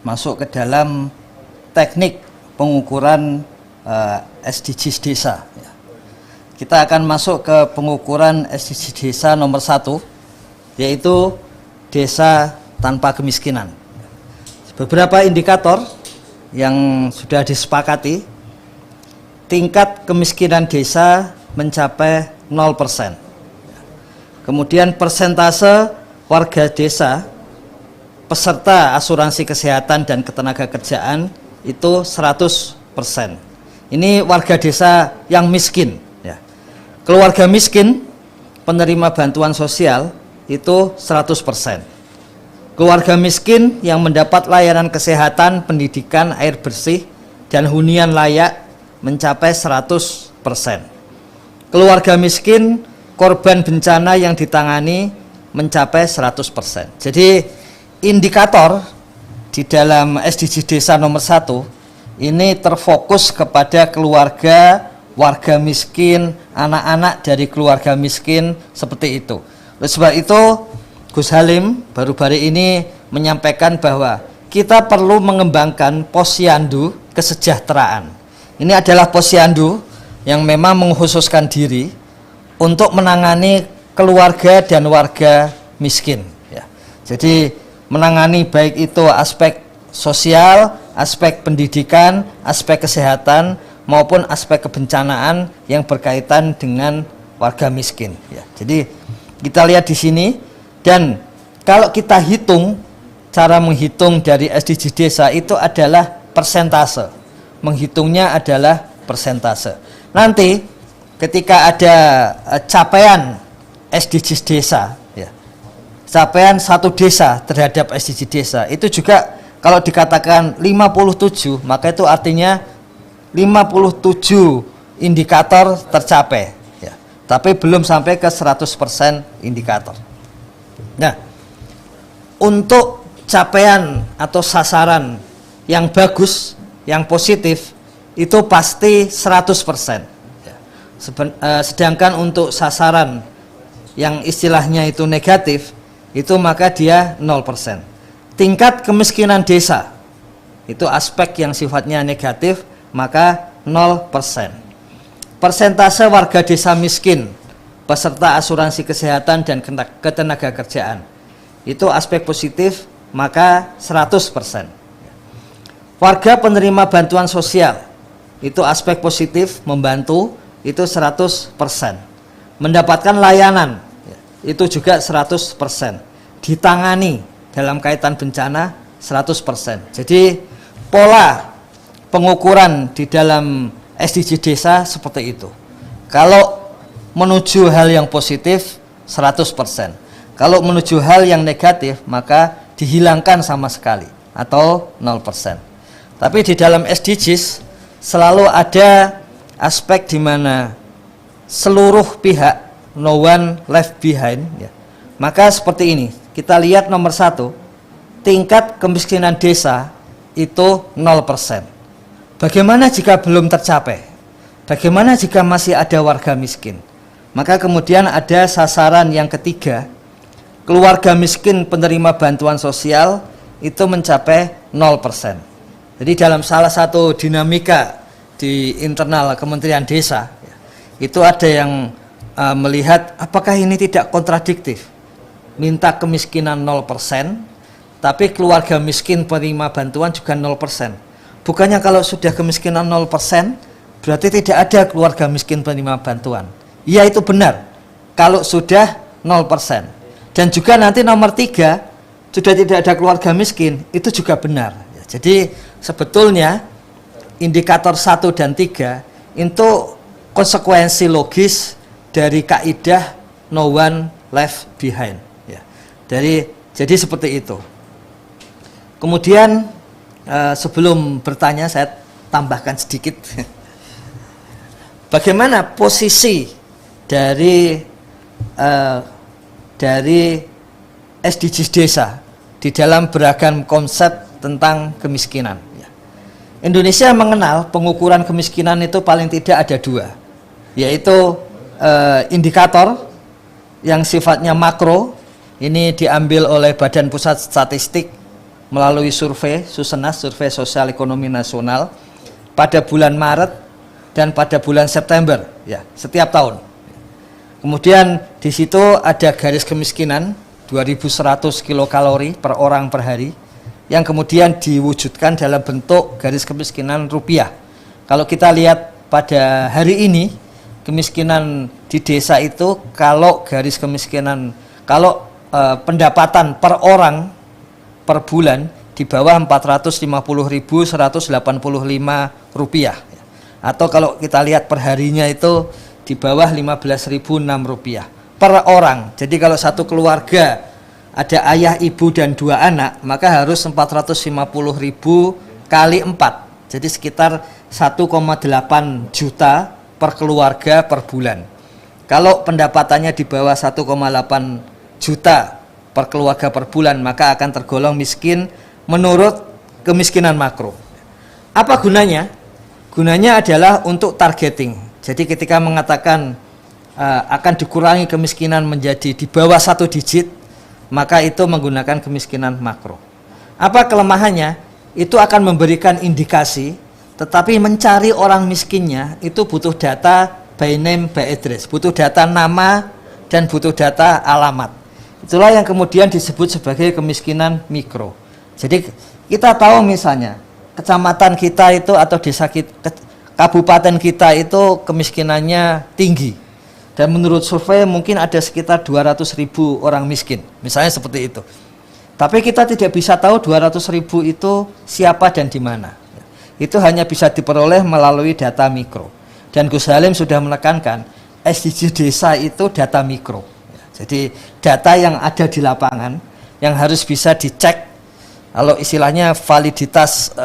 masuk ke dalam teknik pengukuran SDGs desa. Kita akan masuk ke pengukuran SDGs desa nomor 1, yaitu desa tanpa kemiskinan. Beberapa indikator yang sudah disepakati, tingkat kemiskinan desa mencapai 0%. Kemudian persentase warga desa peserta asuransi kesehatan dan ketenagakerjaan itu 100%. Ini warga desa yang miskin. Keluarga miskin penerima bantuan sosial itu 100%. Keluarga miskin yang mendapat layanan kesehatan, pendidikan, air bersih, dan hunian layak mencapai 100%. Keluarga miskin korban bencana yang ditangani mencapai 100%. Jadi indikator di dalam SDGs desa nomor 1 ini terfokus kepada keluarga, warga miskin, anak-anak dari keluarga miskin, seperti itu. Oleh sebab itu Gus Halim baru-baru ini menyampaikan bahwa kita perlu mengembangkan posyandu kesejahteraan. Ini adalah posyandu yang memang mengkhususkan diri untuk menangani keluarga dan warga miskin. Jadi menangani baik itu aspek sosial, aspek pendidikan, aspek kesehatan, maupun aspek kebencanaan yang berkaitan dengan warga miskin. Jadi kita lihat di sini. Dan kalau kita hitung, cara menghitung dari SDGs desa itu adalah persentase. Menghitungnya adalah persentase. Nanti ketika ada capaian SDGs desa, capaian satu desa terhadap SDGs desa, itu juga kalau dikatakan 57, maka itu artinya 57 indikator tercapai. Tapi belum sampai ke 100% indikator. Nah, untuk capaian atau sasaran yang bagus, yang positif, itu pasti 100%. Sedangkan untuk sasaran yang istilahnya itu negatif, itu maka dia 0%. Tingkat kemiskinan desa, itu aspek yang sifatnya negatif, maka 0%. Persentase warga desa miskin peserta asuransi kesehatan dan ketenagakerjaan, itu aspek positif, maka 100%. Warga penerima bantuan sosial, itu aspek positif, membantu, itu 100%. Mendapatkan layanan, itu juga 100%. Ditangani dalam kaitan bencana, 100%. Jadi pola pengukuran di dalam SDGs desa seperti itu. Kalau menuju hal yang positif 100%. Kalau menuju hal yang negatif, maka dihilangkan sama sekali atau 0%. Tapi di dalam SDGs selalu ada aspek di mana seluruh pihak, no one left behind, Maka seperti ini, kita lihat nomor 1, tingkat kemiskinan desa itu 0%. Bagaimana jika belum tercapai? Bagaimana jika masih ada warga miskin? Maka kemudian ada sasaran yang ketiga, keluarga miskin penerima bantuan sosial itu mencapai 0%. Jadi dalam salah satu dinamika di internal Kementerian Desa, itu ada yang melihat apakah ini tidak kontradiktif. Minta kemiskinan 0%, tapi keluarga miskin penerima bantuan juga 0%. Bukannya kalau sudah kemiskinan 0%, berarti tidak ada keluarga miskin penerima bantuan. Ya, itu benar kalau sudah 0%. Dan juga nanti nomor 3, sudah tidak ada keluarga miskin, itu juga benar. Jadi sebetulnya indikator 1 dan 3 itu konsekuensi logis dari kaidah no one left behind. Jadi seperti itu. Kemudian sebelum bertanya, saya tambahkan sedikit. Bagaimana posisi dari SDGs desa di dalam beragam konsep tentang kemiskinan? Indonesia mengenal pengukuran kemiskinan itu paling tidak ada 2, yaitu indikator yang sifatnya makro. Ini diambil oleh Badan Pusat Statistik melalui survei Susenas, survei sosial ekonomi nasional pada bulan Maret dan pada bulan September, ya, setiap tahun. Kemudian di situ ada garis kemiskinan 2100 kilokalori per orang per hari yang kemudian diwujudkan dalam bentuk garis kemiskinan rupiah. Kalau kita lihat pada hari ini, kemiskinan di desa itu kalau garis kemiskinan, kalau pendapatan per orang per bulan di bawah 450.185 rupiah, atau kalau kita lihat perharinya itu di bawah 15.006 rupiah per orang. Jadi kalau satu keluarga ada ayah, ibu dan 2 anak, maka harus 450.000 kali 4, jadi sekitar 1,8 juta per keluarga per bulan. Kalau pendapatannya di bawah 1,8 juta per keluarga per bulan, maka akan tergolong miskin menurut kemiskinan makro. Apa gunanya? Gunanya adalah untuk targeting. Jadi ketika mengatakan akan dikurangi kemiskinan menjadi di bawah 1 digit, maka itu menggunakan kemiskinan makro. Apa kelemahannya? Itu akan memberikan indikasi, tetapi mencari orang miskinnya itu butuh data by name by address, butuh data nama dan butuh data alamat. Itulah yang kemudian disebut sebagai kemiskinan mikro. Jadi kita tahu misalnya kecamatan kita itu atau desa kita, kabupaten kita itu kemiskinannya tinggi, dan menurut survei mungkin ada sekitar 200.000 orang miskin, misalnya seperti itu. Tapi kita tidak bisa tahu 200.000 itu siapa dan di mana. Itu hanya bisa diperoleh melalui data mikro. Dan Gus Halim sudah menekankan SDG desa itu data mikro. Jadi data yang ada di lapangan yang harus bisa dicek, kalau istilahnya validitas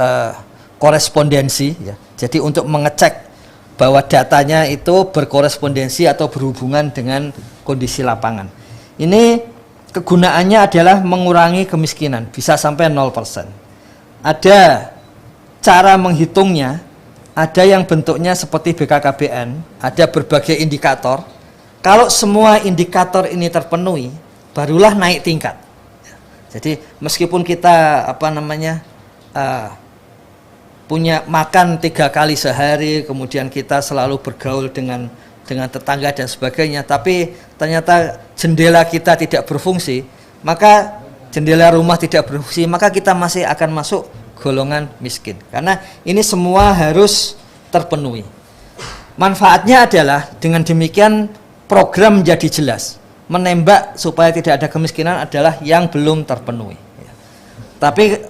korespondensi, ya. Jadi untuk mengecek bahwa datanya itu berkorespondensi atau berhubungan dengan kondisi lapangan. Ini kegunaannya adalah mengurangi kemiskinan, bisa sampai 0%. Ada cara menghitungnya, ada yang bentuknya seperti BKKBN, ada berbagai indikator. Kalau semua indikator ini terpenuhi, barulah naik tingkat. Jadi meskipun kita punya makan 3 kali sehari, kemudian kita selalu bergaul dengan tetangga dan sebagainya, tapi ternyata jendela kita tidak berfungsi, maka jendela rumah tidak berfungsi, maka kita masih akan masuk golongan miskin, karena ini semua harus terpenuhi. Manfaatnya adalah dengan demikian program menjadi jelas. Menembak supaya tidak ada kemiskinan adalah yang belum terpenuhi. Tapi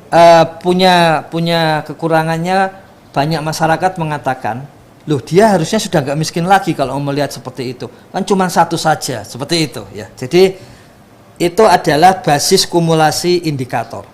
punya kekurangannya, banyak masyarakat mengatakan, loh dia harusnya sudah nggak miskin lagi kalau melihat seperti itu, kan cuma satu saja, seperti itu ya. Jadi itu adalah basis kumulasi indikator.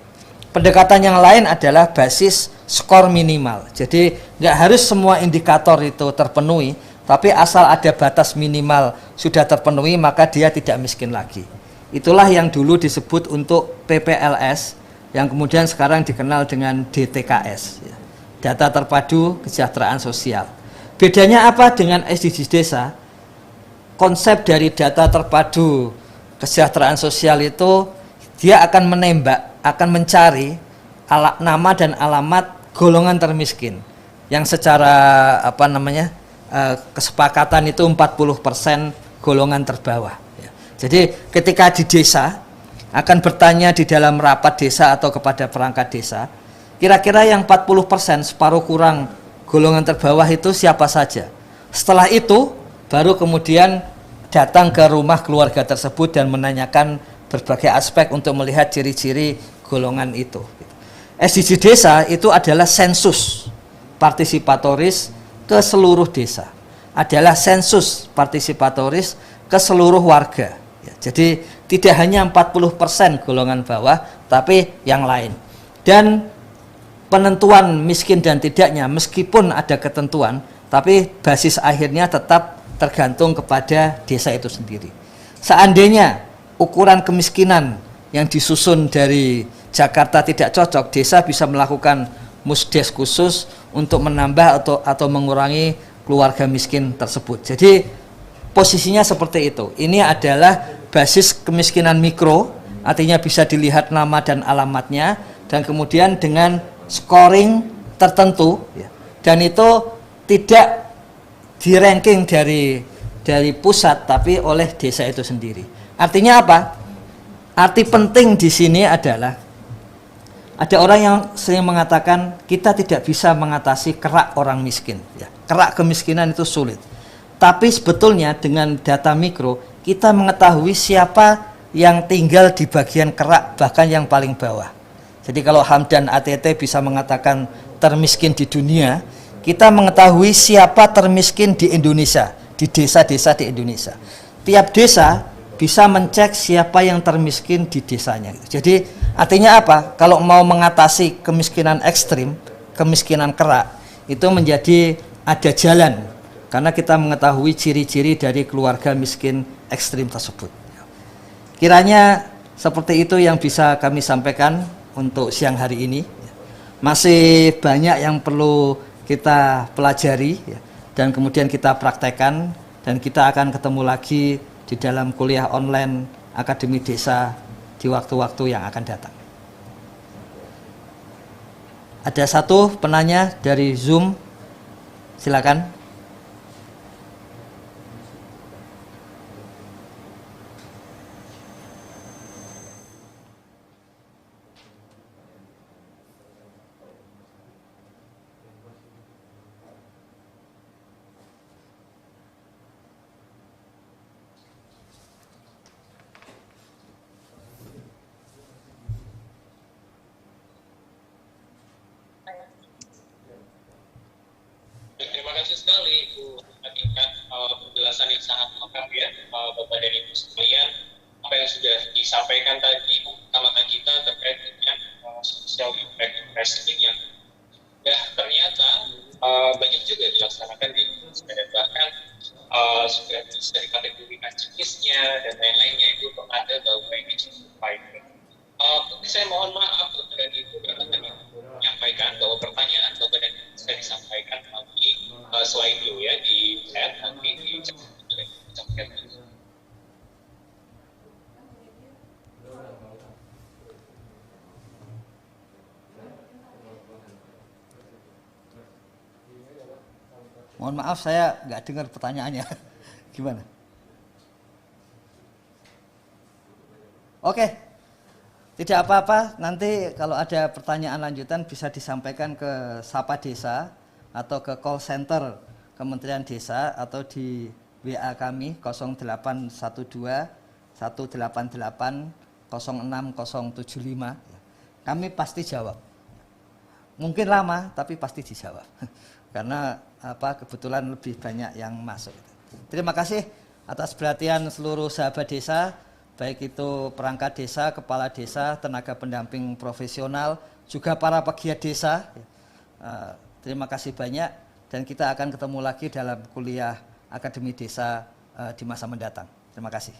Pendekatan yang lain adalah basis skor minimal. Jadi nggak harus semua indikator itu terpenuhi, tapi asal ada batas minimal sudah terpenuhi, maka dia tidak miskin lagi. Itulah yang dulu disebut untuk PPLS, yang kemudian sekarang dikenal dengan DTKS, ya. Data Terpadu Kesejahteraan Sosial. Bedanya apa dengan SDGs desa? Konsep dari data terpadu kesejahteraan sosial itu dia akan menembak, akan mencari nama dan alamat golongan termiskin yang secara kesepakatan itu 40% golongan terbawah. Jadi ketika di desa akan bertanya di dalam rapat desa atau kepada perangkat desa, kira-kira yang 40%, separuh kurang golongan terbawah itu siapa saja. Setelah itu baru kemudian datang ke rumah keluarga tersebut dan menanyakan berbagai aspek untuk melihat ciri-ciri golongan itu. SDG desa itu adalah sensus partisipatoris ke seluruh desa, adalah sensus partisipatoris ke seluruh warga. Jadi tidak hanya 40% golongan bawah, tapi yang lain. Dan penentuan miskin dan tidaknya, meskipun ada ketentuan, tapi basis akhirnya tetap tergantung kepada desa itu sendiri. Seandainya ukuran kemiskinan yang disusun dari Jakarta tidak cocok, desa bisa melakukan musdes khusus untuk menambah atau mengurangi keluarga miskin tersebut. Jadi posisinya seperti itu. Ini adalah basis kemiskinan mikro, artinya bisa dilihat nama dan alamatnya. dan kemudian dengan scoring tertentu, ya. Dan itu tidak di ranking dari pusat tapi oleh desa itu sendiri. Artinya apa? Arti penting di sini adalah ada orang yang sering mengatakan kita tidak bisa mengatasi kerak orang miskin, ya. Kerak kemiskinan itu sulit. Tapi sebetulnya dengan data mikro kita mengetahui siapa yang tinggal di bagian kerak, bahkan yang paling bawah. Jadi kalau Hamdan ATT bisa mengatakan termiskin di dunia, kita mengetahui siapa termiskin di Indonesia, di desa-desa di Indonesia. Tiap desa bisa mencek siapa yang termiskin di desanya. Jadi artinya apa? Kalau mau mengatasi kemiskinan ekstrim, kemiskinan kerak, itu menjadi ada jalan. Karena kita mengetahui ciri-ciri dari keluarga miskin ekstrim tersebut. Kiranya seperti itu yang bisa kami sampaikan untuk siang hari ini. Masih banyak yang perlu kita pelajari, ya, dan kemudian kita praktekkan, dan kita akan ketemu lagi di dalam kuliah online Akademi Desa di waktu-waktu yang akan datang. Ada satu penanya dari Zoom, silakan. Terima kasih sekali Bu Atika, penjelasan yang sangat lengkap ya, Bapak dan Ibu sekalian. Apa yang sudah disampaikan tadi pengamatan kita terkait dengan social impact investing yang ya ternyata banyak juga dilaksanakan di Indonesia, dan bahkan sudah bisa dikategorikan jenisnya dan lain-lainnya itu ada bahwa ini cukup baik. Mungkin saya mohon maaf Bapak dan Ibu karena tadi menyampaikan bahwa pertanyaan Bapak dan Ibu bisa disampaikan melalui slide dulu ya di chat, nanti di chat. Mohon maaf saya nggak dengar pertanyaannya. Gimana? Oke, tidak apa-apa. Nanti kalau ada pertanyaan lanjutan bisa disampaikan ke Sapa Desa atau ke call center Kementerian Desa atau di WA kami 0812 188 06075. Kami pasti jawab. Mungkin lama tapi pasti dijawab. Karena kebetulan lebih banyak yang masuk. Terima kasih atas perhatian seluruh sahabat desa, baik itu perangkat desa, kepala desa, tenaga pendamping profesional, juga para pegiat desa. Terima kasih banyak, dan kita akan ketemu lagi dalam kuliah Akademi Desa di masa mendatang. Terima kasih.